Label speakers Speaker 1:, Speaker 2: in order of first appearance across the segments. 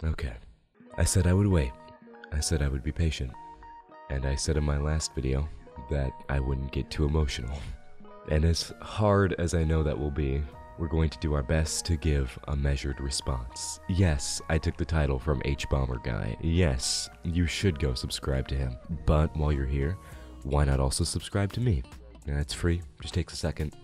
Speaker 1: Okay. I said I would wait. I said I would be patient. And I said in my last video that I wouldn't get too emotional. And as hard as I know that will be, we're going to do our best to give a measured response. Yes, I took the title from H-Bomber Guy. Yes, you should go subscribe to him. But while you're here, why not also subscribe to me? It's free, just takes a second.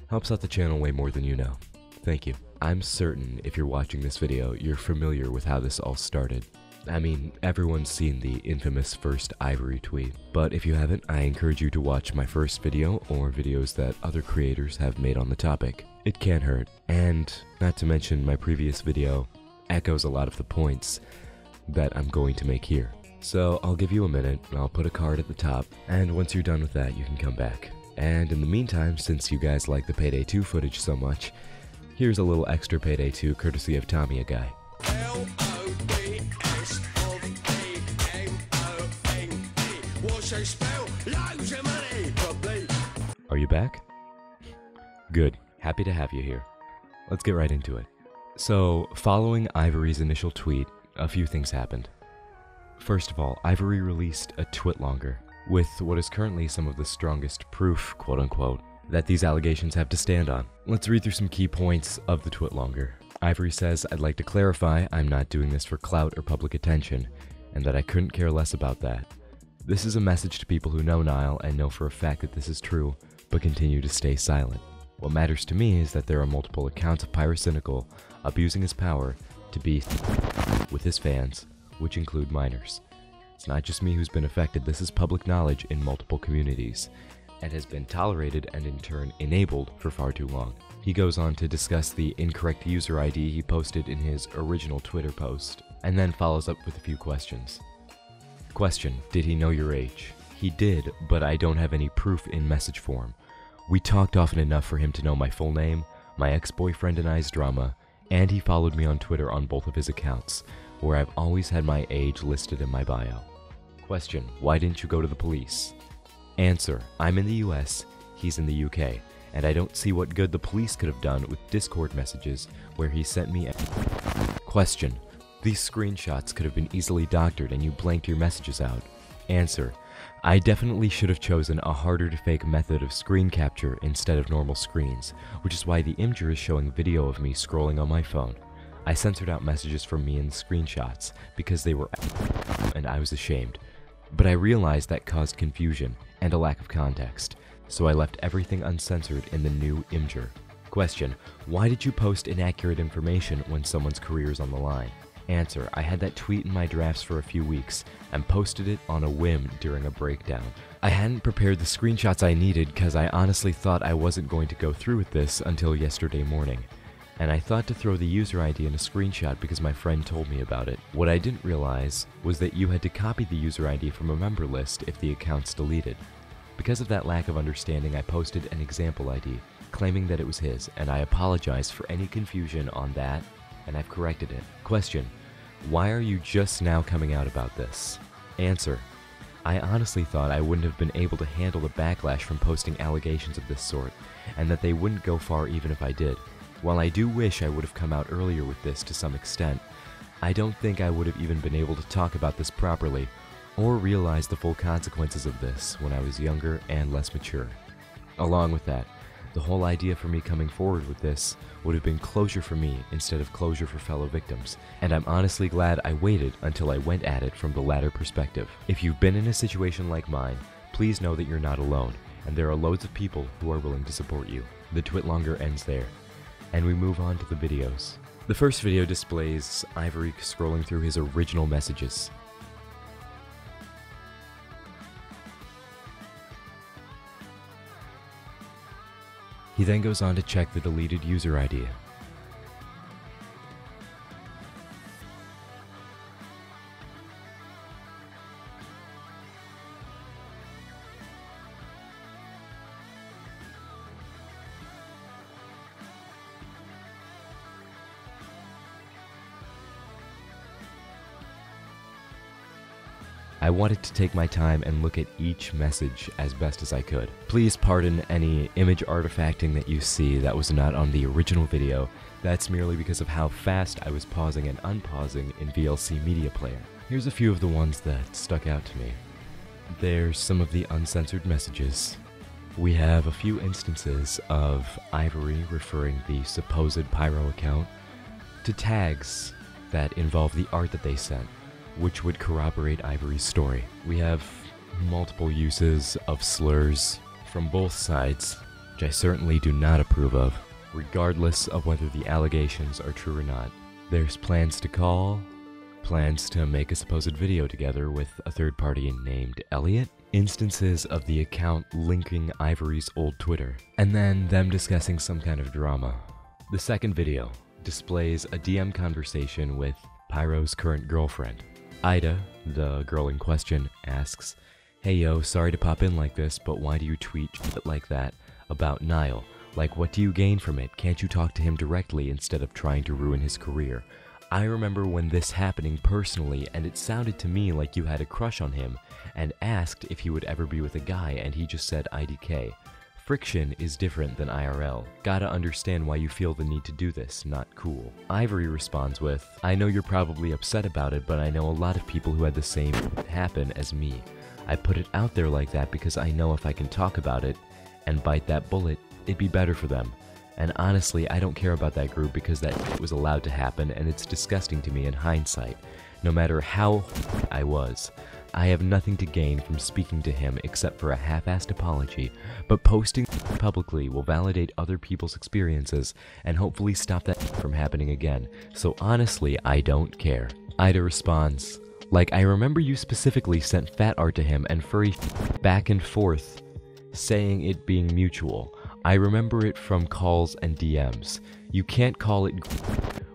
Speaker 1: Helps out the channel way more than you know. Thank you. I'm certain if you're watching this video, you're familiar with how this all started. I mean, everyone's seen the infamous first Ivory tweet, but if you haven't, I encourage you to watch my first video or videos that other creators have made on the topic. It can't hurt, and not to mention my previous video echoes a lot of the points that I'm going to make here. So I'll give you a minute, I'll put a card at the top, and once you're done with that, you can come back. And in the meantime, since you guys like the Payday 2 footage so much, here's a little extra Payday 2 courtesy of Tommy a Guy. Are you back? Good. Happy to have you here. Let's get right into it. So, following Ivory's initial tweet, a few things happened. First of all, Ivory released a twitlonger with what is currently some of the strongest proof, quote-unquote, that these allegations have to stand on. Let's read through some key points of the twitlonger. Ivory says, "I'd like to clarify I'm not doing this for clout or public attention, and that I couldn't care less about that. This is a message to people who know Nile and know for a fact that this is true, but continue to stay silent. What matters to me is that there are multiple accounts of Pyrocynical abusing his power to be with his fans, which include minors. It's not just me who's been affected, this is public knowledge in multiple communities, and has been tolerated and in turn enabled for far too long." He goes on to discuss the incorrect user ID he posted in his original Twitter post, and then follows up with a few questions. Question: did he know your age? He did, but I don't have any proof in message form. We talked often enough for him to know my full name, my ex-boyfriend and I's drama, and he followed me on Twitter on both of his accounts, where I've always had my age listed in my bio. Question: why didn't you go to the police? Answer: I'm in the US, he's in the UK, and I don't see what good the police could have done with Discord messages where he sent me a... Question: these screenshots could have been easily doctored and you blanked your messages out. Answer: I definitely should have chosen a harder to fake method of screen capture instead of normal screens, which is why the imager is showing video of me scrolling on my phone. I censored out messages from me in the screenshots because they were and I was ashamed. But I realized that caused confusion and a lack of context, so I left everything uncensored in the new imager. Question: why did you post inaccurate information when someone's career is on the line? Answer: I had that tweet in my drafts for a few weeks and posted it on a whim during a breakdown. I hadn't prepared the screenshots I needed because I honestly thought I wasn't going to go through with this until yesterday morning. And I thought to throw the user ID in a screenshot because my friend told me about it. What I didn't realize was that you had to copy the user ID from a member list if the account's deleted. Because of that lack of understanding, I posted an example ID, claiming that it was his, and I apologize for any confusion on that, and I've corrected it. Question: why are you just now coming out about this? Answer: I honestly thought I wouldn't have been able to handle the backlash from posting allegations of this sort, and that they wouldn't go far even if I did. While I do wish I would have come out earlier with this to some extent, I don't think I would have even been able to talk about this properly, or realize the full consequences of this when I was younger and less mature. Along with that, the whole idea for me coming forward with this would have been closure for me instead of closure for fellow victims, and I'm honestly glad I waited until I went at it from the latter perspective. If you've been in a situation like mine, please know that you're not alone, and there are loads of people who are willing to support you. The twitlonger ends there, and we move on to the videos. The first video displays Ivory scrolling through his original messages. He then goes on to check the deleted user ID. I wanted to take my time and look at each message as best as I could. Please pardon any image artifacting that you see that was not on the original video. That's merely because of how fast I was pausing and unpausing in VLC Media Player. Here's a few of the ones that stuck out to me. There's some of the uncensored messages. We have a few instances of Ivory referring the supposed Pyro account to tags that involve the art that they sent, which would corroborate Ivory's story. We have multiple uses of slurs from both sides, which I certainly do not approve of, regardless of whether the allegations are true or not. There's plans to call, plans to make a supposed video together with a third party named Elliot, instances of the account linking Ivory's old Twitter, and then them discussing some kind of drama. The second video displays a DM conversation with Pyro's current girlfriend. Ida, the girl in question, asks, "Hey yo, sorry to pop in like this, but why do you tweet shit like that about Niall? Like, what do you gain from it? Can't you talk to him directly instead of trying to ruin his career? I remember when this happening personally, and it sounded to me like you had a crush on him, and asked if he would ever be with a guy, and he just said IDK. Friction is different than IRL. Gotta understand why you feel the need to do this, not cool." Ivory responds with, "I know you're probably upset about it, but I know a lot of people who had the same happen as me. I put it out there like that because I know if I can talk about it and bite that bullet, it'd be better for them. And honestly, I don't care about that group because that was allowed to happen, and it's disgusting to me in hindsight. No matter how I was, I have nothing to gain from speaking to him except for a half-assed apology, but posting publicly will validate other people's experiences and hopefully stop that from happening again. So honestly, I don't care." Ida responds, "Like, I remember you specifically sent fat art to him and furry back and forth, saying it being mutual. I remember it from calls and DMs. You can't call it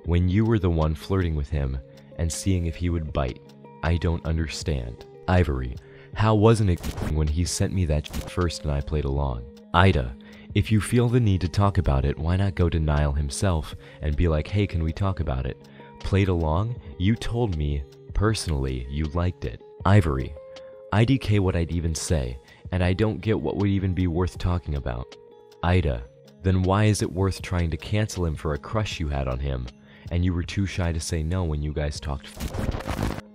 Speaker 1: when you were the one flirting with him and seeing if he would bite. I don't understand." Ivory, "How wasn't it when he sent me that first and I played along?" Ida, "If you feel the need to talk about it, why not go to Niall himself and be like, hey, can we talk about it? Played along? You told me, personally, you liked it." Ivory, "IDK what I'd even say, and I don't get what would even be worth talking about." Ida, "Then why is it worth trying to cancel him for a crush you had on him, and you were too shy to say no when you guys talked?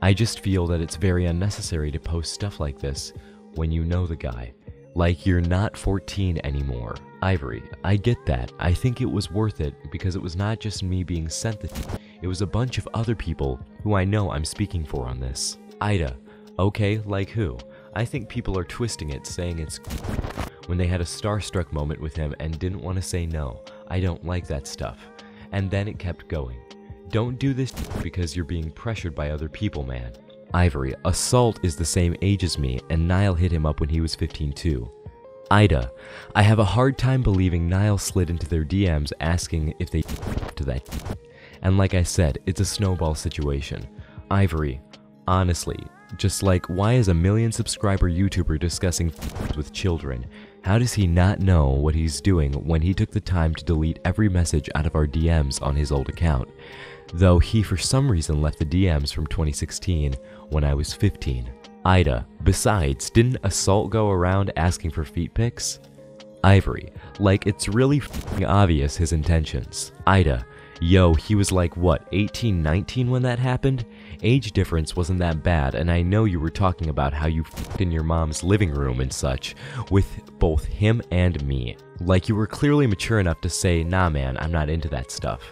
Speaker 1: I just feel that it's very unnecessary to post stuff like this when you know the guy. Like, you're not 14 anymore." Ivory, "I get that. I think it was worth it because it was not just me being sent it was a bunch of other people who I know I'm speaking for on this." Ida, "Okay, like who? I think people are twisting it, saying it's when they had a starstruck moment with him and didn't want to say no. I don't like that stuff." And then it kept going. "Don't do this because you're being pressured by other people, man." Ivory, "Assault is the same age as me, and Niall hit him up when he was 15 too." Ida, "I have a hard time believing Niall slid into their DMs asking if they to that. And like I said, it's a snowball situation." Ivory, "Honestly, just like, why is a 1 million subscriber YouTuber discussing with children? How does he not know what he's doing when he took the time to delete every message out of our DMs on his old account? Though he for some reason left the DMs from 2016 when I was 15. Ida, "Besides, didn't Assault go around asking for feet pics?" Ivory, "Like, it's really obvious his intentions." Ida, "Yo, he was like, what, 18, 19 when that happened? Age difference wasn't that bad, and I know you were talking about how you f***ed in your mom's living room and such, with both him and me. Like, you were clearly mature enough to say, nah man, I'm not into that stuff.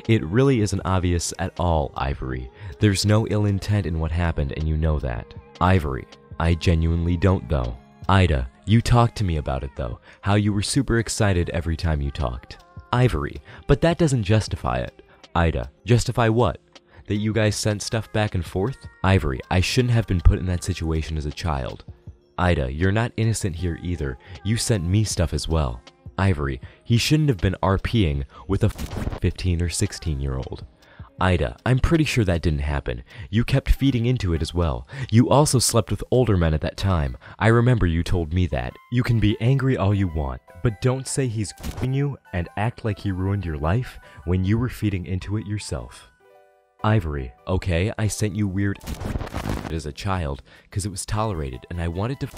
Speaker 1: It really isn't obvious at all, Ivory. There's no ill intent in what happened, and you know that." Ivory, "I genuinely don't though." Ida, "You talked to me about it though, how you were super excited every time you talked." Ivory, "But that doesn't justify it." Ida, "Justify what? That you guys sent stuff back and forth?" Ivory, "I shouldn't have been put in that situation as a child." Ida, "You're not innocent here either. You sent me stuff as well." Ivory, "He shouldn't have been RPing with a 15 or 16-year-old. Ida, "I'm pretty sure that didn't happen. You kept feeding into it as well. You also slept with older men at that time. I remember you told me that. You can be angry all you want, but don't say he's grooming you and act like he ruined your life when you were feeding into it yourself." Ivory, "Okay, I sent you weird as a child because it was tolerated, and I wanted to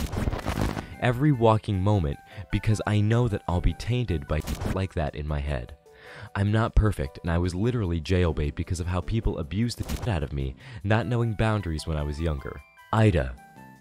Speaker 1: every walking moment because I know that I'll be tainted by like that in my head. I'm not perfect, and I was literally jailbait because of how people abused the shit out of me, not knowing boundaries when I was younger. Ida.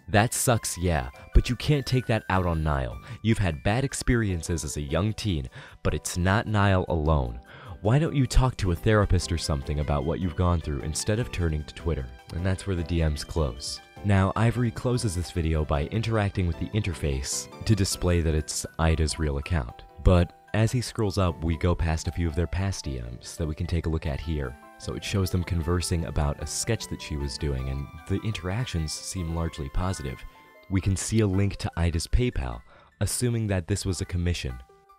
Speaker 1: That sucks, yeah, but you can't take that out on Niall. You've had bad experiences as a young teen, but it's not Niall alone. Why don't you talk to a therapist or something about what you've gone through instead of turning to Twitter? And that's where the DMs close. Now, Ivory closes this video by interacting with the interface to display that it's Ida's real account. But as he scrolls up, we go past a few of their past DMs that we can take a look at here. So it shows them conversing about a sketch that she was doing, and the interactions seem largely positive. We can see a link to Ida's PayPal, assuming that this was a commission.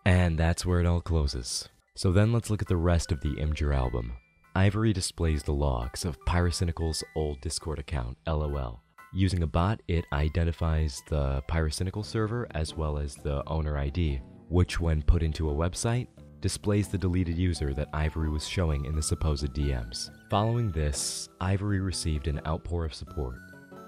Speaker 1: And that's where it all closes. So then let's look at the rest of the Imgur album. Ivory displays the logs of Pyrocynical's old Discord account, LOL. Using a bot, it identifies the Pyrocynical server as well as the owner ID, which when put into a website, displays the deleted user that Ivory was showing in the supposed DMs. Following this, Ivory received an outpour of support.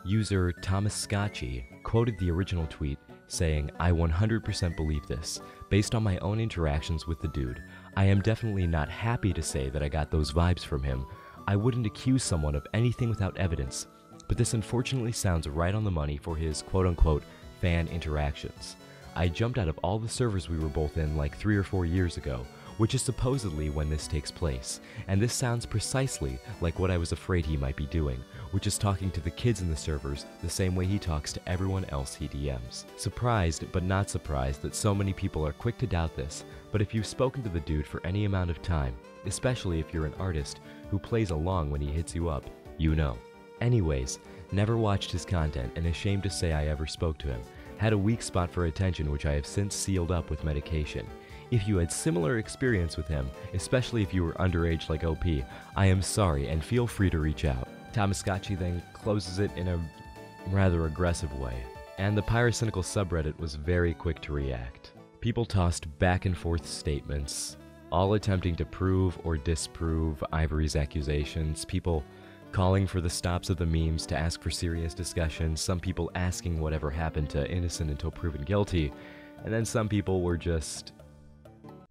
Speaker 1: User Thomas Scotchy quoted the original tweet saying, "I 100% believe this. Based on my own interactions with the dude, I am definitely not happy to say that I got those vibes from him. I wouldn't accuse someone of anything without evidence, but this unfortunately sounds right on the money for his quote-unquote fan interactions. I jumped out of all the servers we were both in like 3 or 4 years ago, which is supposedly when this takes place, and this sounds precisely like what I was afraid he might be doing, which is talking to the kids in the servers the same way he talks to everyone else he DMs. Surprised, but not surprised that so many people are quick to doubt this, but if you've spoken to the dude for any amount of time, especially if you're an artist who plays along when he hits you up, you know. Anyways, never watched his content and ashamed to say I ever spoke to him. Had a weak spot for attention which I have since sealed up with medication. If you had similar experience with him, especially if you were underage like OP, I am sorry and feel free to reach out." Thomas Scotchy then closes it in a rather aggressive way, and the Pyrocynical subreddit was very quick to react. People tossed back and forth statements, all attempting to prove or disprove Ivory's accusations, people calling for the stops of the memes to ask for serious discussion, some people asking whatever happened to innocent until proven guilty, and then some people were just,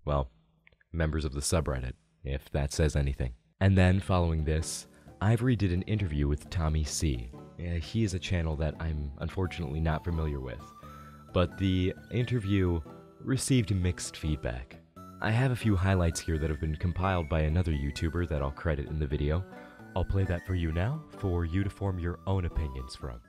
Speaker 1: well, members of the subreddit, if that says anything. And then, following this, Ivory did an interview with Tommy C. He is a channel that I'm unfortunately not familiar with, but the interview received mixed feedback. I have a few highlights here that have been compiled by another YouTuber that I'll credit in the video. I'll play that for you now, for you to form your own opinions from.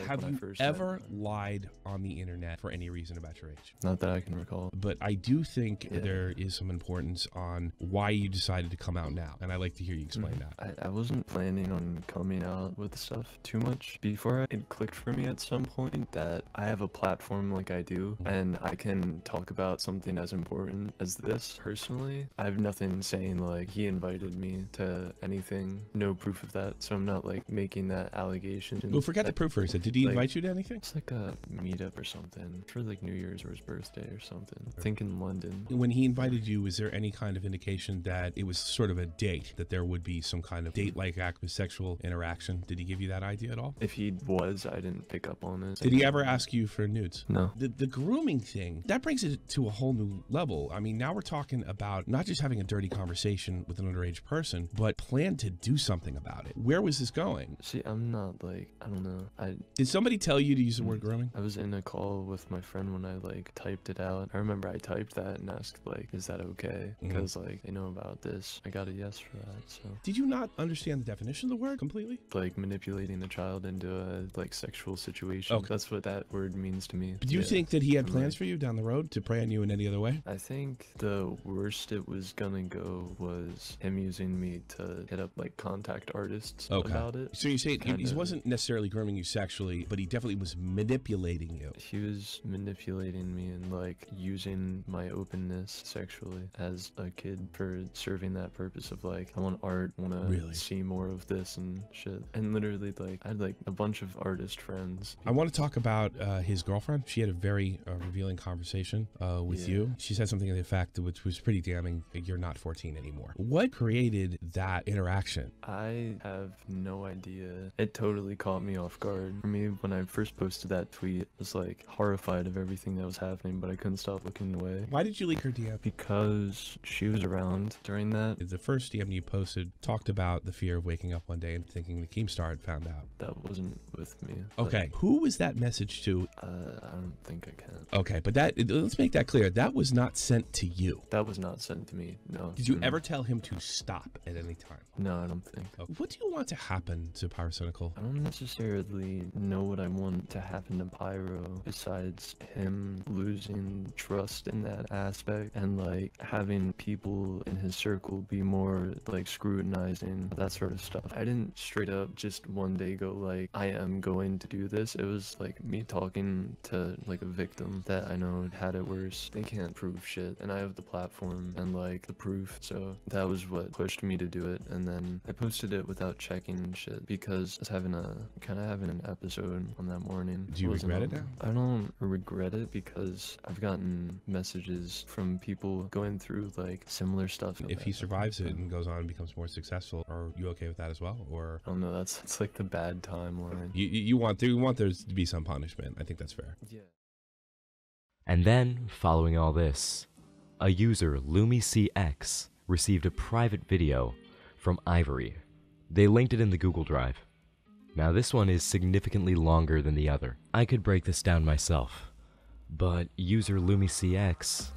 Speaker 2: Have you ever lied on the internet for any reason about your age?
Speaker 3: Not that I can recall.
Speaker 2: But I do think there is some importance on why you decided to come out now, and I'd like to hear you explain that.
Speaker 3: I wasn't planning on coming out with stuff too much before. It clicked for me at some point that I have a platform like I do, and I can talk about something as important as this. Personally, I have nothing saying like he invited me to anything, no proof of that, so I'm not like making that allegation.
Speaker 2: Well, forget the proof for a second. Did he invite you to anything?
Speaker 3: It's like a meetup or something for like New Year's or his birthday or something. I think in London.
Speaker 2: When he invited you, was there any kind of indication that it was sort of a date, that there would be some kind of date-like act with sexual interaction? Did he give you that idea at all?
Speaker 3: If he was, I didn't pick up on it.
Speaker 2: Did he ever ask you for nudes?
Speaker 3: No.
Speaker 2: The grooming thing, that brings it to a whole new level. I mean, now we're talking about not just having a dirty conversation with an underage person, but plan to do something about it. Where was this going?
Speaker 3: See, I'm not like, I don't know.
Speaker 2: Did somebody tell you to use the word grooming?
Speaker 3: I was in a call with my friend when I like typed it out. I remember I typed that and asked like, is that okay? Because like they know about this. I got a yes for that. So
Speaker 2: did you not understand the definition of the word completely?
Speaker 3: Like manipulating a child into a like sexual situation. Okay. That's what that word means to me.
Speaker 2: Do you think that he had plans for you down the road to prey on you in any other way?
Speaker 3: I think the worst it was gonna go was him using me to hit up like contact artists about it.
Speaker 2: So you say he wasn't necessarily grooming you sexually, sexually, but he definitely was manipulating you.
Speaker 3: He was manipulating me and like using my openness sexually as a kid for serving that purpose of like, I want art, want to
Speaker 2: Really?
Speaker 3: see more of this and shit. And literally like, I had like a bunch of artist friends.
Speaker 2: I want to talk about his girlfriend. She had a very revealing conversation with you. She said something to the effect which was pretty damning. You're not 14 anymore. What created that interaction?
Speaker 3: I have no idea. It totally caught me off guard. For me, when I first posted that tweet, I was like horrified of everything that was happening, but I couldn't stop looking away.
Speaker 2: Why did you leak her DM?
Speaker 3: Because she was around during that.
Speaker 2: The first DM you posted talked about the fear of waking up one day and thinking the Keemstar had found out.
Speaker 3: That wasn't with me.
Speaker 2: Okay, who was that message to?
Speaker 3: I don't think I can.
Speaker 2: Okay, but let's make that clear. That was not sent to you.
Speaker 3: That was not sent to me, no.
Speaker 2: Did you ever tell him to stop at any time?
Speaker 3: No, I don't think.
Speaker 2: What do you want to happen to Pyrocynical?
Speaker 3: I don't necessarily know what I want to happen to Pyro besides him losing trust in that aspect and like having people in his circle be more like scrutinizing, that sort of stuff. I didn't straight up just one day go like, I am going to do this. It was like me talking to like a victim that I know had it worse. They can't prove shit and I have the platform and like the proof, so that was what pushed me to do it. And then I posted it without checking shit because I was having an episode on that morning.
Speaker 2: Do you regret it now?
Speaker 3: I don't regret it because I've gotten messages from people going through like similar stuff.
Speaker 2: If he survives it and goes on and becomes more successful, are you okay with that as well? Or
Speaker 3: I don't know, that's like the bad timeline.
Speaker 2: You want there to be some punishment. I think that's fair.
Speaker 3: Yeah.
Speaker 1: And then, following all this, a user, LumiCX, received a private video from Ivory. They linked it in the Google Drive. Now this one is significantly longer than the other. I could break this down myself, but user LumiCX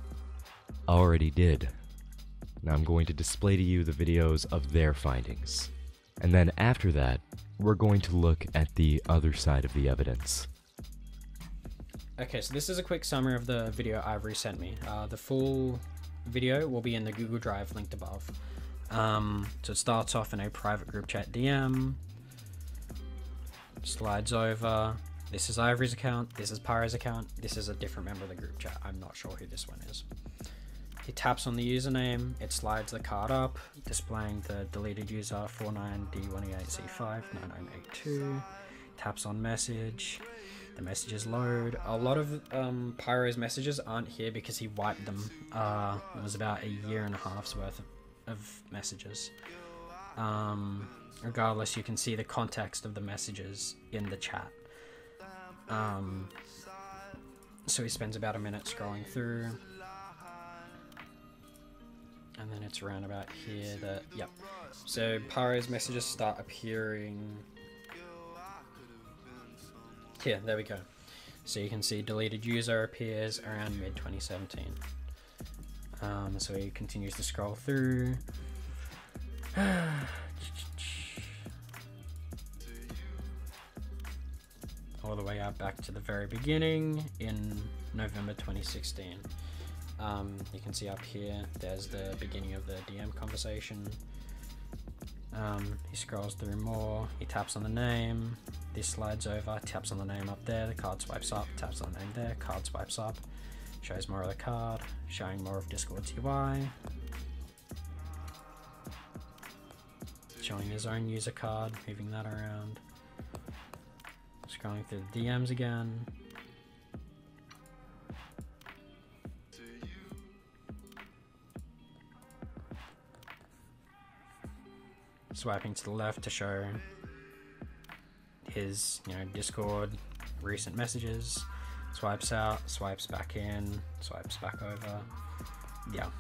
Speaker 1: already did. Now I'm going to display to you the videos of their findings. And then after that, we're going to look at the other side of the evidence.
Speaker 4: Okay, so this is a quick summary of the video Ivory sent me. The full video will be in the Google Drive linked above. So it starts off in a private group chat DM, slides over. This is Ivory's account, this is Pyro's account, this is a different member of the group chat. I'm not sure who this one is. He taps on the username, it slides the card up, displaying the deleted user 49D188C59982. Taps on message. The messages load. A lot of Pyro's messages aren't here because he wiped them. It was about a year and a half's worth of messages. Regardless, you can see the context of the messages in the chat. So he spends about a minute scrolling through. And then it's around about here that, yep. So Pyro's messages start appearing here, there we go. So you can see deleted user appears around mid 2017. So he continues to scroll through. All the way out back to the very beginning in November 2016. You can see up here, there's the beginning of the DM conversation. He scrolls through more, he taps on the name, this slides over, taps on the name up there, the card swipes up, taps on the name there, card swipes up, shows more of the card, showing more of Discord's UI, showing his own user card, moving that around, scrolling through the DMs again. Swiping to the left to show his, Discord recent messages. Swipes out, swipes back in, swipes back over. Yeah.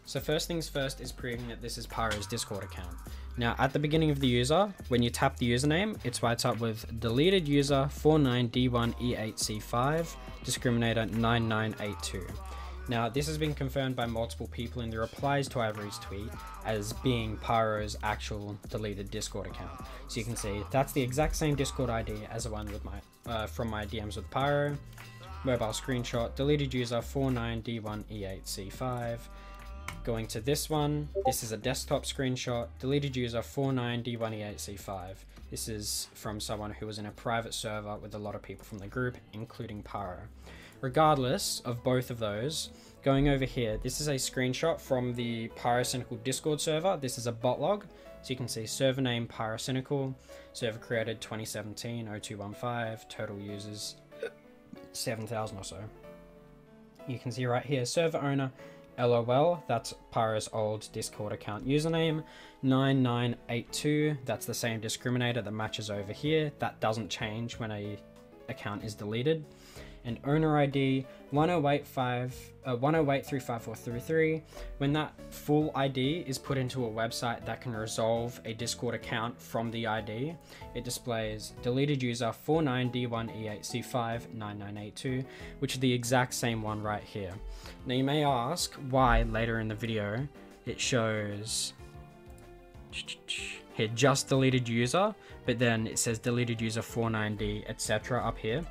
Speaker 4: So first things first is proving that this is Pyro's Discord account. Now at the beginning of the user, when you tap the username, it swipes up with deleted user 49D1E8C5, discriminator 9982. Now, this has been confirmed by multiple people in the replies to Ivory's tweet as being Pyro's actual deleted Discord account. So you can see that's the exact same Discord ID as the one with my from my DMs with Pyro. Mobile screenshot, deleted user 49D1E8C5. Going to this one, this is a desktop screenshot, deleted user 49D1E8C5. This is from someone who was in a private server with a lot of people from the group, including Pyro. Regardless of both of those, going over here, this is a screenshot from the Pyrocynical Discord server. This is a bot log. So you can see server name Pyrocynical, server created 2017-0215, total users 7,000 or so. You can see right here, server owner LOL, that's Pyro's old Discord account username, 9982, that's the same discriminator that matches over here. That doesn't change when a account is deleted. And owner ID 108354333. When that full ID is put into a website that can resolve a Discord account from the ID, it displays deleted user 49D1E8C59982, which is the exact same one right here. Now you may ask why later in the video it shows here just deleted user, but then it says deleted user 49D, etc. up here.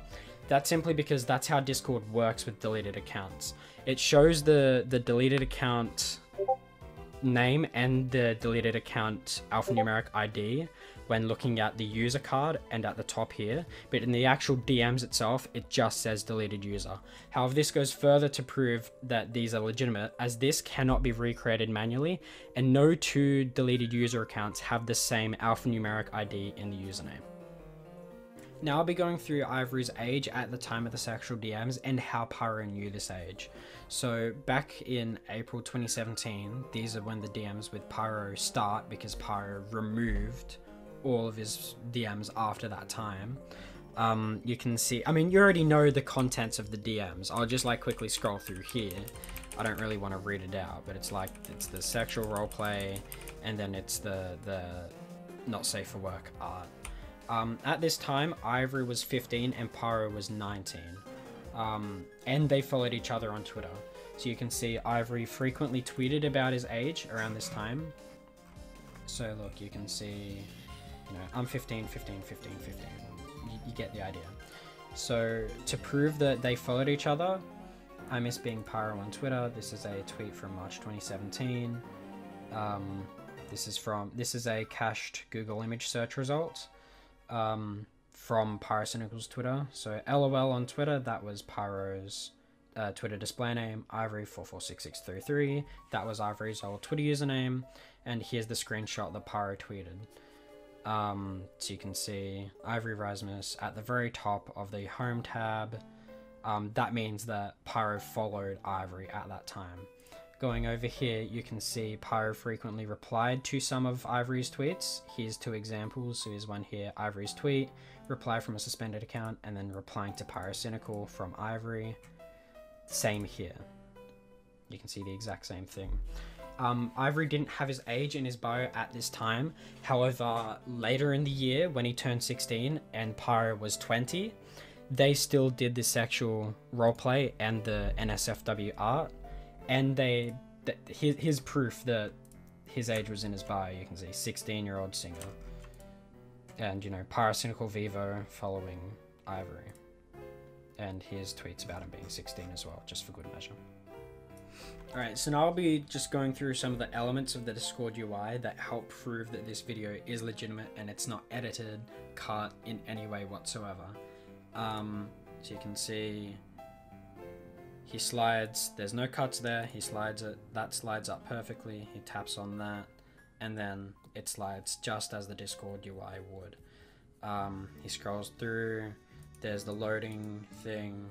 Speaker 4: That's simply because that's how Discord works with deleted accounts. It shows the deleted account name and the deleted account alphanumeric ID when looking at the user card and at the top here, but in the actual DMs itself, it just says deleted user. However, this goes further to prove that these are legitimate, as this cannot be recreated manually, and no two deleted user accounts have the same alphanumeric ID in the username. Now I'll be going through Ivory's age at the time of the sexual DMs and how Pyro knew this age. So back in April 2017, these are when the DMs with Pyro start, because Pyro removed all of his DMs after that time. You can see, I mean, you already know the contents of the DMs. I'll just like quickly scroll through here. I don't really want to read it out, but it's like, it's the sexual roleplay, and then it's the not safe for work art. At this time, Ivory was 15 and Pyro was 19. And they followed each other on Twitter. So you can see Ivory frequently tweeted about his age around this time. So look, you can see, you know, I'm 15, 15, 15, 15. You get the idea. So to prove that they followed each other, I miss being Pyro on Twitter. This is a tweet from March 2017. This is a cached Google image search result. From Pyrocynical's Twitter. So LOL on Twitter, that was Pyro's Twitter display name, Ivory446633. That was Ivory's old Twitter username. And here's the screenshot that Pyro tweeted. So you can see Ivory Rasmus at the very top of the home tab. That means that Pyro followed Ivory at that time. Going over here, you can see Pyro frequently replied to some of Ivory's tweets. Here's two examples. So here's one here, Ivory's tweet, reply from a suspended account, and then replying to Pyrocynical from Ivory. Same here. You can see the exact same thing. Ivory didn't have his age in his bio at this time. However, later in the year, when he turned 16 and Pyro was 20, they still did the sexual roleplay and the NSFW art. And his proof that his age was in his bio, you can see 16-year-old singer. And, you know, Pyrocynical Vivo following Ivory. And here's tweets about him being 16 as well, just for good measure. Alright, so now I'll be just going through some of the elements of the Discord UI that help prove that this video is legitimate and it's not edited, cut in any way whatsoever. So you can see he slides, there's no cuts there, he slides it, that slides up perfectly, he taps on that, and then it slides just as the Discord UI would. He scrolls through, there's the loading thing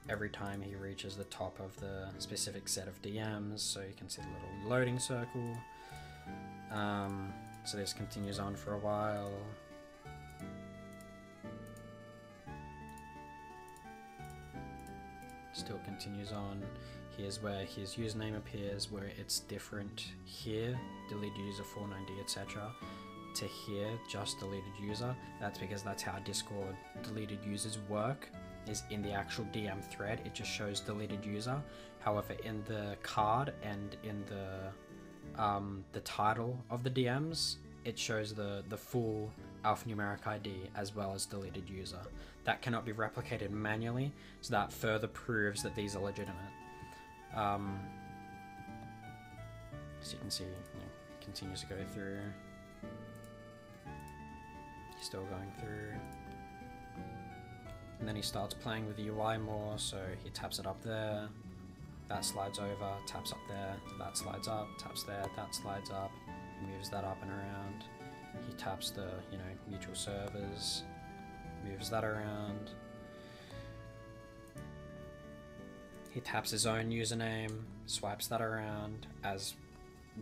Speaker 4: every time he reaches the top of the specific set of DMs, so you can see the little loading circle. So this continues on for a while. Still continues on. Here's where his username appears, where it's different here, deleted user 490, etc. to here, just deleted user. That's because that's how Discord deleted users work, is in the actual DM thread, it just shows deleted user. However, in the card and in the title of the DMs, it shows the full alphanumeric ID as well as deleted user. That cannot be replicated manually, so that further proves that these are legitimate. As you can see, continues to go through. He's still going through. And then he starts playing with the UI more, so he taps it up there, that slides over, taps up there, that slides up, taps there, that slides up, moves that up and around. He taps the, mutual servers, moves that around. He taps his own username, swipes that around, as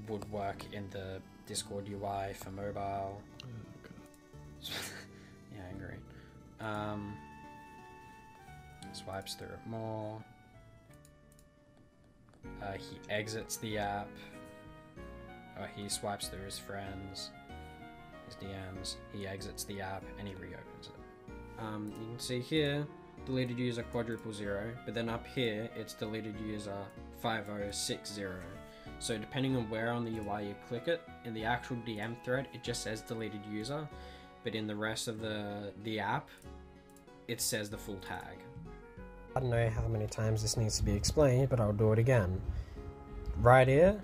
Speaker 4: would work in the Discord UI for mobile.
Speaker 3: Oh, God.
Speaker 4: Yeah, great. Swipes through it more. He exits the app. He swipes through his friends, his DMs. He exits the app and he reopens it. You can see here, deleted user quadruple 0, but then up here it's deleted user 5060. So depending on where on the UI you click it, in the actual DM thread it just says deleted user, but in the rest of the app it says the full tag.
Speaker 5: I don't know how many times this needs to be explained, but I'll do it again. Right here,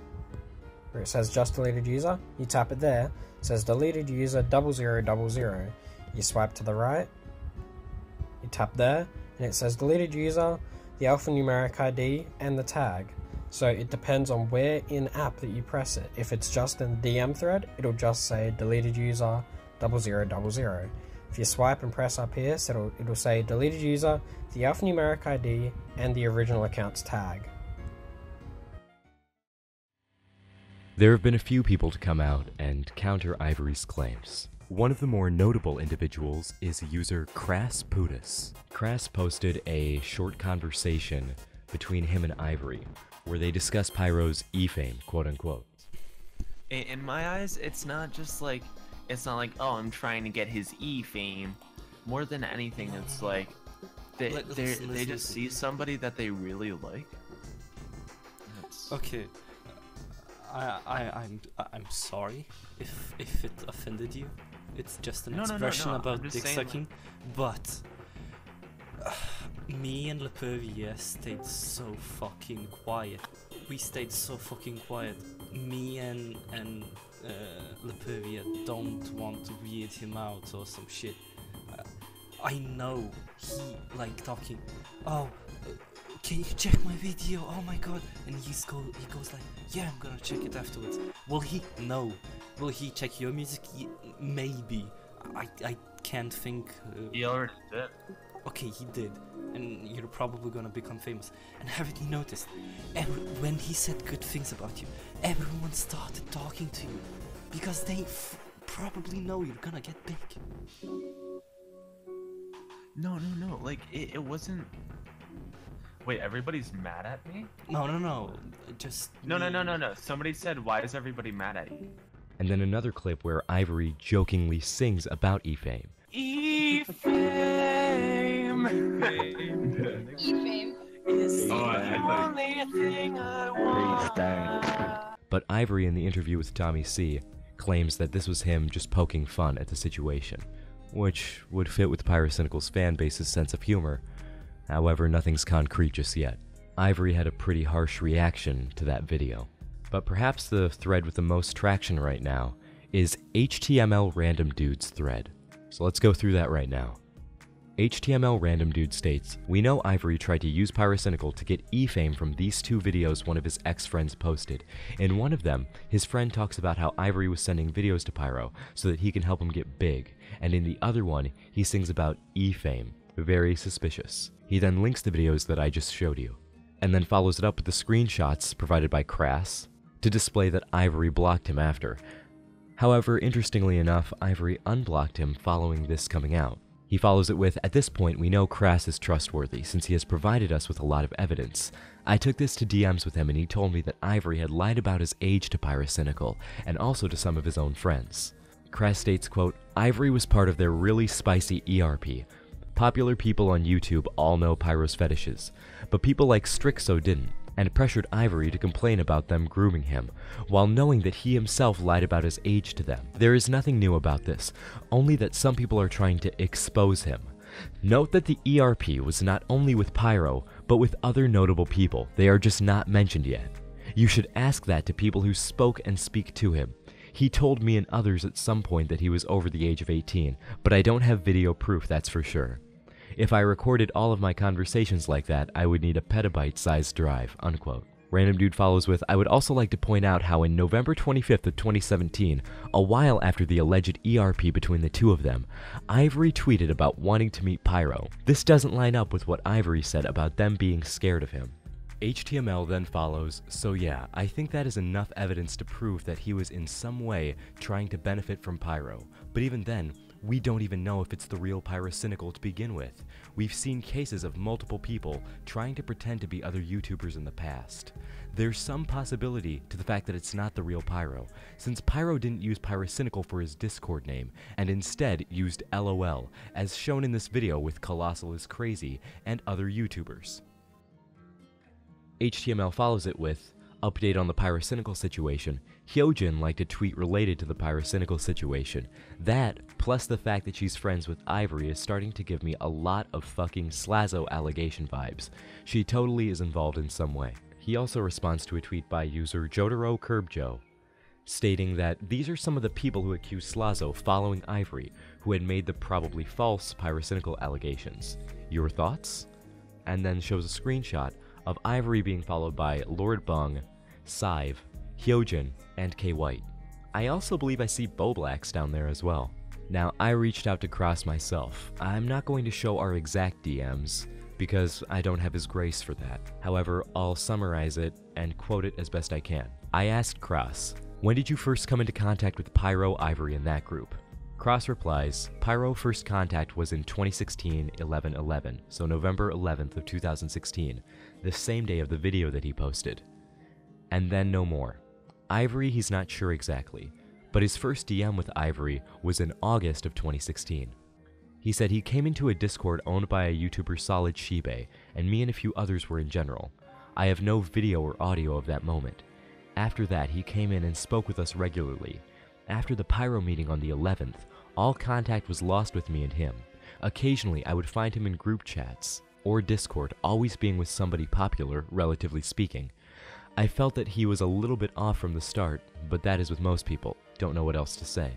Speaker 5: where it says just deleted user, you tap it there, it says deleted user 0000. You swipe to the right, you tap there, and it says deleted user, the alphanumeric ID, and the tag. So it depends on where in app that you press it. If it's just in the DM thread, it'll just say deleted user 0000. If you swipe and press up here, so it'll say deleted user, the alphanumeric ID, and the original account's tag.
Speaker 1: There have been a few people to come out and counter Ivory's claims. One of the more notable individuals is user Crass Putis. Crass posted a short conversation between him and Ivory, where they discuss Pyro's E-fame, quote-unquote.
Speaker 6: In my eyes, it's not like, oh, I'm trying to get his E-fame. More than anything, it's like, they just see somebody that they really like.
Speaker 7: Okay. I'm sorry if it offended you. It's just an expression about dick sucking, but me and Lepervier stayed so fucking quiet. We stayed so fucking quiet. Me and Lepervier don't want to weird him out or some shit. I know he like talking. Oh, can you check my video? Oh my god! And he goes like, yeah, I'm gonna check it afterwards. Will he? No. Will he check your music? Maybe. I can't think.
Speaker 6: He already did.
Speaker 7: Okay, he did, and you're probably gonna become famous. And haven't you noticed? When he said good things about you, everyone started talking to you because they probably know you're gonna get big.
Speaker 6: No. Like it wasn't. Wait, everybody's mad at me?
Speaker 7: No. Just
Speaker 6: No. Somebody said, why is everybody mad at you?
Speaker 1: And then another clip where Ivory jokingly sings about E-fame.
Speaker 6: E-fame.
Speaker 8: E-fame.
Speaker 6: Is the only thing I want.
Speaker 1: But Ivory in the interview with Tommy C claims that this was him just poking fun at the situation, which would fit with Pyrocynical's fan base's sense of humor. However, nothing's concrete just yet. Ivory had a pretty harsh reaction to that video. But perhaps the thread with the most traction right now is HTML Random Dude's thread. So let's go through that right now. HTML Random Dude states, "We know Ivory tried to use Pyrocynical to get E-fame from these two videos one of his ex-friends posted. In one of them, his friend talks about how Ivory was sending videos to Pyro so that he can help him get big, and in the other one, he sings about E-fame. Very suspicious." He then links the videos that I just showed you, and then follows it up with the screenshots provided by Crass to display that Ivory blocked him after. However, interestingly enough, Ivory unblocked him following this coming out. He follows it with, "At this point, we know Crass is trustworthy since he has provided us with a lot of evidence. I took this to DMs with him and he told me that Ivory had lied about his age to Pyrocynical and also to some of his own friends." Crass states, quote, "Ivory was part of their really spicy ERP. Popular people on YouTube all know Pyro's fetishes, but people like Strixo didn't, and pressured Ivory to complain about them grooming him, while knowing that he himself lied about his age to them. There is nothing new about this, only that some people are trying to expose him. Note that the ERP was not only with Pyro, but with other notable people. They are just not mentioned yet. You should ask that to people who spoke and speak to him. He told me and others at some point that he was over the age of 18, but I don't have video proof, that's for sure. If I recorded all of my conversations like that, I would need a petabyte-sized drive," unquote. Random Dude follows with, "I would also like to point out how in November 25th of 2017, a while after the alleged ERP between the two of them, Ivory tweeted about wanting to meet Pyro. This doesn't line up with what Ivory said about them being scared of him." HTML then follows, "So yeah, I think that is enough evidence to prove that he was in some way trying to benefit from Pyro. But even then, we don't even know if it's the real Pyrocynical to begin with. We've seen cases of multiple people trying to pretend to be other YouTubers in the past. There's some possibility to the fact that it's not the real Pyro, since Pyro didn't use Pyrocynical for his Discord name, and instead used LOL, as shown in this video with Colossal is Crazy and other YouTubers." HTML follows it with, "Update on the Pyrocynical situation. Hyojin liked a tweet related to the Pyrocynical situation. That, plus the fact that she's friends with Ivory, is starting to give me a lot of fucking Slazo allegation vibes. She totally is involved in some way." He also responds to a tweet by user Jotaro Curbjo, stating that these are some of the people who accused Slazo following Ivory, who had made the probably false Pyrocynical allegations. Your thoughts? And then shows a screenshot of Ivory being followed by Lord Bung, Sive, Hyojin, and K White. I also believe I see Boblax down there as well. Now, I reached out to Cross myself. I'm not going to show our exact DMs, because I don't have his grace for that. However, I'll summarize it and quote it as best I can. I asked Cross, "When did you first come into contact with Pyro, Ivory, and that group?" Cross replies, "Pyro first contact was in 2016-11-11, so November 11th of 2016, the same day of the video that he posted. And then no more. Ivory he's not sure exactly, but his first DM with Ivory was in August of 2016. He said he came into a Discord owned by a YouTuber Solid Shibe, and me and a few others were in general. I have no video or audio of that moment. After that, he came in and spoke with us regularly. After the Pyro meeting on the 11th, all contact was lost with me and him. Occasionally, I would find him in group chats or Discord, always being with somebody popular, relatively speaking. I felt that he was a little bit off from the start, but that is with most people. Don't know what else to say.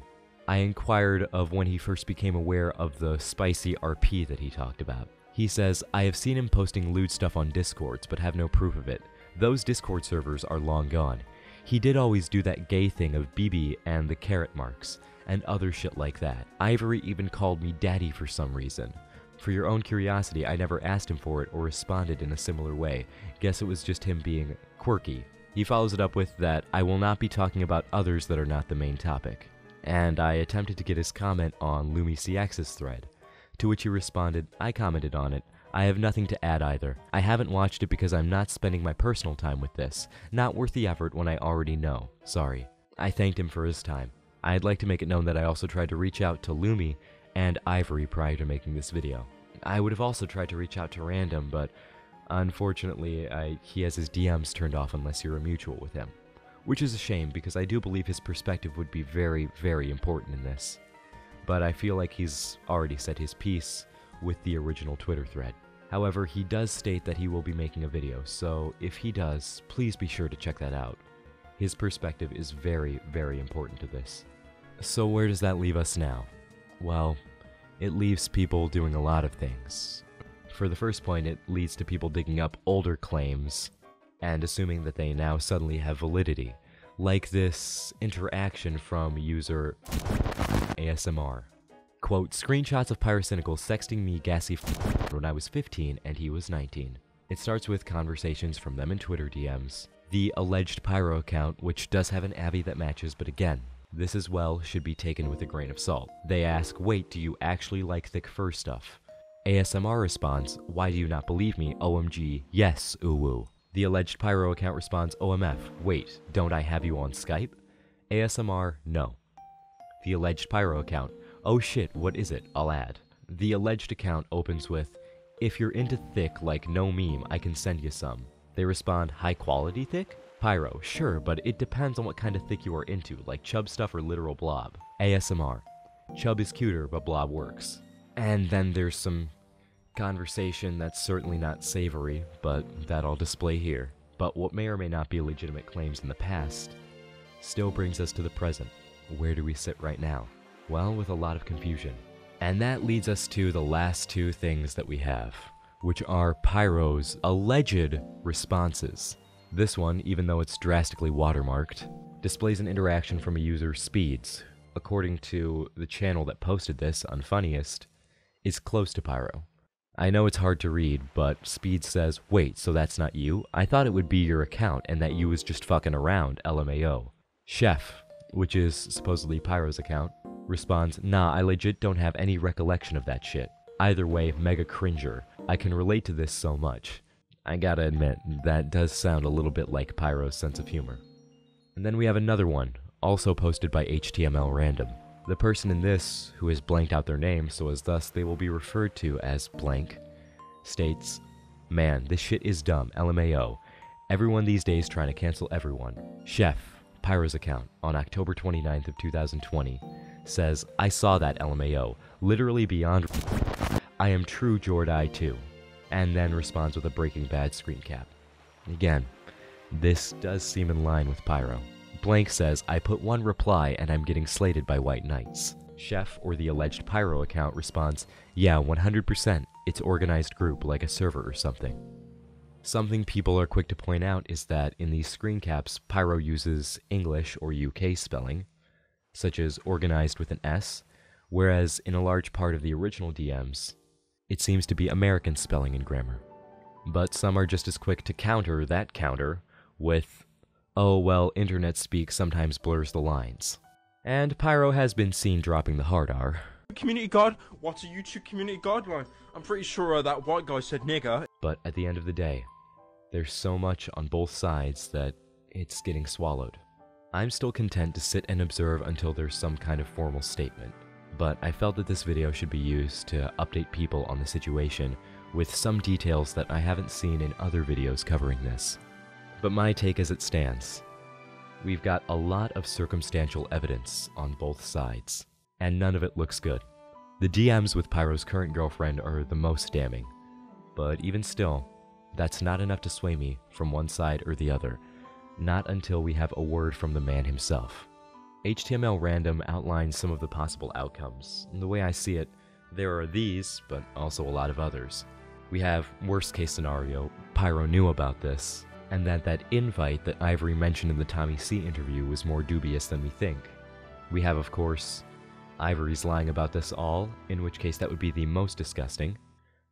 Speaker 1: I inquired of when he first became aware of the spicy RP that he talked about. He says, I have seen him posting lewd stuff on Discords, but have no proof of it. Those Discord servers are long gone. He did always do that gay thing of BB and the carrot marks, and other shit like that. Ivory even called me daddy for some reason. For your own curiosity, I never asked him for it or responded in a similar way. Guess it was just him being quirky. He follows it up with that I will not be talking about others that are not the main topic. And I attempted to get his comment on LumiCX's thread, to which he responded, I commented on it. I have nothing to add either. I haven't watched it because I'm not spending my personal time with this. Not worth the effort when I already know. Sorry. I thanked him for his time. I'd like to make it known that I also tried to reach out to Lumi and Ivory prior to making this video. I would have also tried to reach out to Random, but unfortunately he has his DMs turned off unless you're a mutual with him. Which is a shame because I do believe his perspective would be very, very important in this. But I feel like he's already said his piece with the original Twitter thread. However, he does state that he will be making a video, so if he does, please be sure to check that out. His perspective is very, very important to this. So where does that leave us now? Well, it leaves people doing a lot of things. For the first point, it leads to people digging up older claims and assuming that they now suddenly have validity, like this interaction from user ASMR. Quote, screenshots of Pyrocynical sexting me gassy when I was 15 and he was 19. It starts with conversations from them in Twitter DMs. The alleged Pyro account, which does have an Abby that matches, but again, this as well should be taken with a grain of salt. They ask, wait, do you actually like thick fur stuff? ASMR responds, why do you not believe me? OMG, yes, uwu. The alleged Pyro account responds, OMF, wait, don't I have you on Skype? ASMR, no. The alleged Pyro account, oh shit, what is it? I'll add. The alleged account opens with, if you're into thick like no meme, I can send you some. They respond, high quality thick? Pyro, sure, but it depends on what kind of thick you are into, like chub stuff or literal blob. ASMR, chub is cuter, but blob works. And then there's some conversation that's certainly not savory, but that I'll display here. But what may or may not be legitimate claims in the past still brings us to the present. Where do we sit right now? Well, with a lot of confusion. And that leads us to the last two things that we have, which are Pyro's alleged responses. This one, even though it's drastically watermarked, displays an interaction from a user, Speeds. According to the channel that posted this, Unfunniest, is close to Pyro. I know it's hard to read, but Speed says, "Wait, so that's not you? I thought it would be your account and that you was just fucking around, LMAO. Chef, which is supposedly Pyro's account, responds, "Nah, I legit don't have any recollection of that shit. Either way, mega cringer. I can relate to this so much." I gotta admit, that does sound a little bit like Pyro's sense of humor. And then we have another one, also posted by HTML Random. The person in this, who has blanked out their name so as thus they will be referred to as blank, states, "Man, this shit is dumb, LMAO. Everyone these days trying to cancel everyone. Chef, Pyro's account, on October 29th of 2020, says, I saw that LMAO, literally beyond I am true Jordai too," and then responds with a Breaking Bad screen cap. Again, this does seem in line with Pyro. Blank says, "I put one reply and I'm getting slated by White Knights." Chef, or the alleged Pyro account, responds, "Yeah, 100%, it's organized group like a server or something." Something people are quick to point out is that in these screen caps, Pyro uses English or UK spelling, such as organized with an S, whereas in a large part of the original DMs, it seems to be American spelling and grammar. But some are just as quick to counter that counter with, "Oh, well, internet speak sometimes blurs the lines." And Pyro has been seen dropping the hard R.
Speaker 8: Community guard? What's a YouTube community guideline? I'm pretty sure that white guy said nigger.
Speaker 1: But at the end of the day, there's so much on both sides that it's getting swallowed. I'm still content to sit and observe until there's some kind of formal statement, but I felt that this video should be used to update people on the situation with some details that I haven't seen in other videos covering this. But my take as it stands, we've got a lot of circumstantial evidence on both sides, and none of it looks good. The DMs with Pyro's current girlfriend are the most damning, but even still, that's not enough to sway me from one side or the other, not until we have a word from the man himself. HTML Random outlines some of the possible outcomes, and the way I see it, there are these, but also a lot of others. We have worst case scenario, Pyro knew about this, and that invite that Ivory mentioned in the Tommy C interview was more dubious than we think. We have, of course, Ivory's lying about this all, in which case that would be the most disgusting.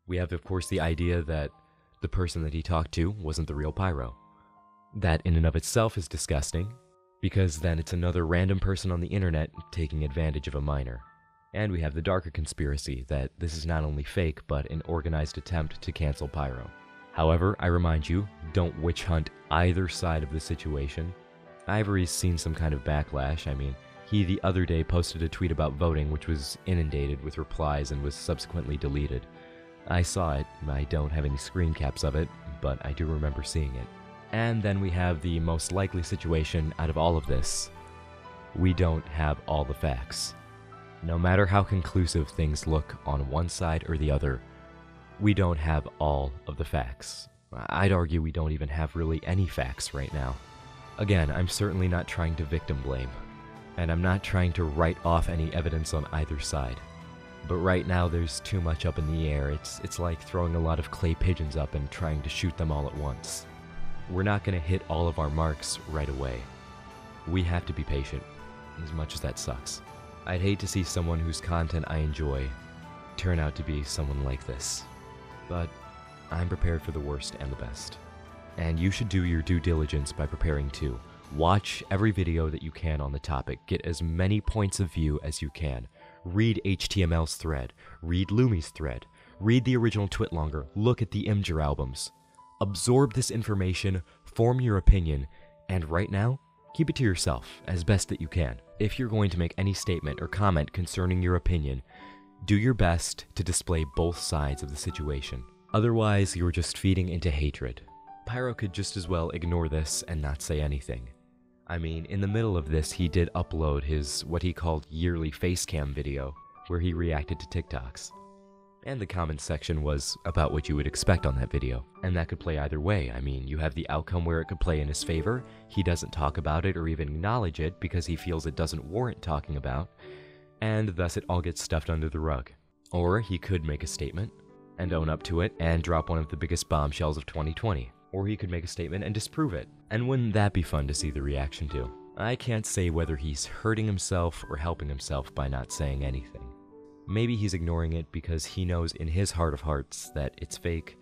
Speaker 1: We have, of course, the idea that the person that he talked to wasn't the real Pyro. That in and of itself is disgusting, because then it's another random person on the internet taking advantage of a minor. And we have the darker conspiracy that this is not only fake, but an organized attempt to cancel Pyro. However, I remind you, don't witch hunt either side of the situation. Ivory's seen some kind of backlash. I mean, he the other day posted a tweet about voting which was inundated with replies and was subsequently deleted. I saw it. I don't have any screen caps of it, but I do remember seeing it. And then we have the most likely situation out of all of this. We don't have all the facts. No matter how conclusive things look on one side or the other, we don't have all of the facts. I'd argue we don't even have really any facts right now. Again, I'm certainly not trying to victim blame, and I'm not trying to write off any evidence on either side. But right now there's too much up in the air. It's like throwing a lot of clay pigeons up and trying to shoot them all at once. We're not going to hit all of our marks right away. We have to be patient, as much as that sucks. I'd hate to see someone whose content I enjoy turn out to be someone like this. But I'm prepared for the worst and the best. And you should do your due diligence by preparing too. Watch every video that you can on the topic. Get as many points of view as you can. Read HTML's thread. Read Lumi's thread. Read the original Twitlonger. Look at the Imgur albums. Absorb this information, form your opinion, and right now, keep it to yourself as best that you can. If you're going to make any statement or comment concerning your opinion, do your best to display both sides of the situation. Otherwise, you're just feeding into hatred. Pyro could just as well ignore this and not say anything. I mean, in the middle of this, he did upload his what he called yearly facecam video, where he reacted to TikToks. And the comments section was about what you would expect on that video. And that could play either way. I mean, you have the outcome where it could play in his favor. He doesn't talk about it or even acknowledge it because he feels it doesn't warrant talking about, and thus it all gets stuffed under the rug. Or he could make a statement and own up to it and drop one of the biggest bombshells of 2020. Or he could make a statement and disprove it. And wouldn't that be fun to see the reaction to? I can't say whether he's hurting himself or helping himself by not saying anything. Maybe he's ignoring it because he knows in his heart of hearts that it's fake.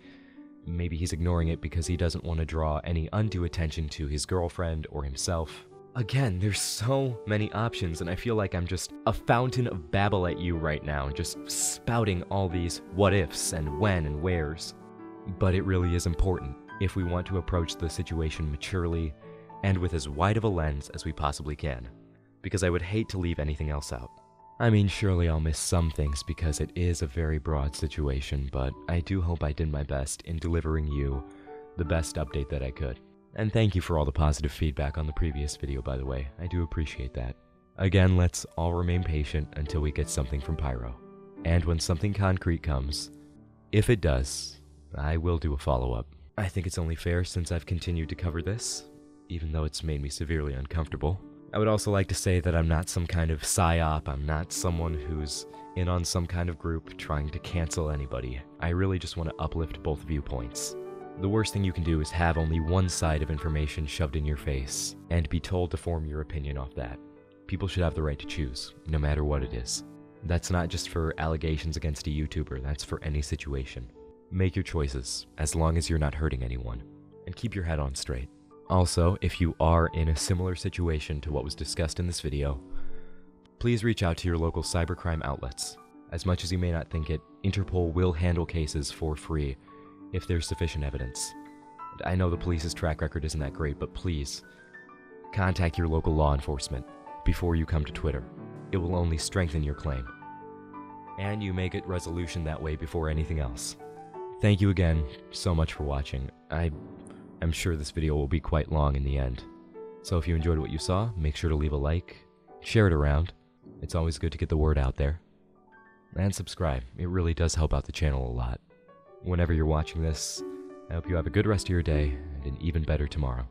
Speaker 1: Maybe he's ignoring it because he doesn't want to draw any undue attention to his girlfriend or himself. Again, there's so many options, and I feel like I'm just a fountain of babble at you right now, just spouting all these what-ifs and when and wheres. But it really is important if we want to approach the situation maturely and with as wide of a lens as we possibly can, because I would hate to leave anything else out. I mean, surely I'll miss some things because it is a very broad situation, but I do hope I did my best in delivering you the best update that I could. And thank you for all the positive feedback on the previous video, by the way. I do appreciate that. Again, let's all remain patient until we get something from Pyro. And when something concrete comes, if it does, I will do a follow-up. I think it's only fair since I've continued to cover this, even though it's made me severely uncomfortable. I would also like to say that I'm not some kind of psyop. I'm not someone who's in on some kind of group trying to cancel anybody. I really just want to uplift both viewpoints. The worst thing you can do is have only one side of information shoved in your face and be told to form your opinion off that. People should have the right to choose, no matter what it is. That's not just for allegations against a YouTuber, that's for any situation. Make your choices, as long as you're not hurting anyone, and keep your head on straight. Also, if you are in a similar situation to what was discussed in this video, please reach out to your local cybercrime outlets. As much as you may not think it, Interpol will handle cases for free if there's sufficient evidence. I know the police's track record isn't that great, but please, contact your local law enforcement before you come to Twitter. It will only strengthen your claim. And you may get resolution that way before anything else. Thank you again so much for watching. I'm sure this video will be quite long in the end. So if you enjoyed what you saw, make sure to leave a like, share it around. It's always good to get the word out there. And subscribe. It really does help out the channel a lot. Whenever you're watching this, I hope you have a good rest of your day and an even better tomorrow.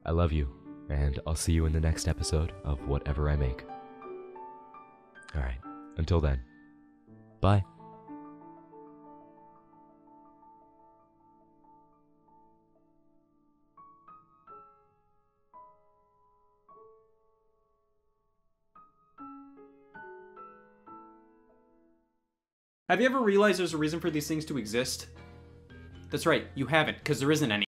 Speaker 1: I love you, and I'll see you in the next episode of whatever I make. Alright, until then, bye.
Speaker 4: Have you ever realized there's a reason for these things to exist? That's right, you haven't, because there isn't any.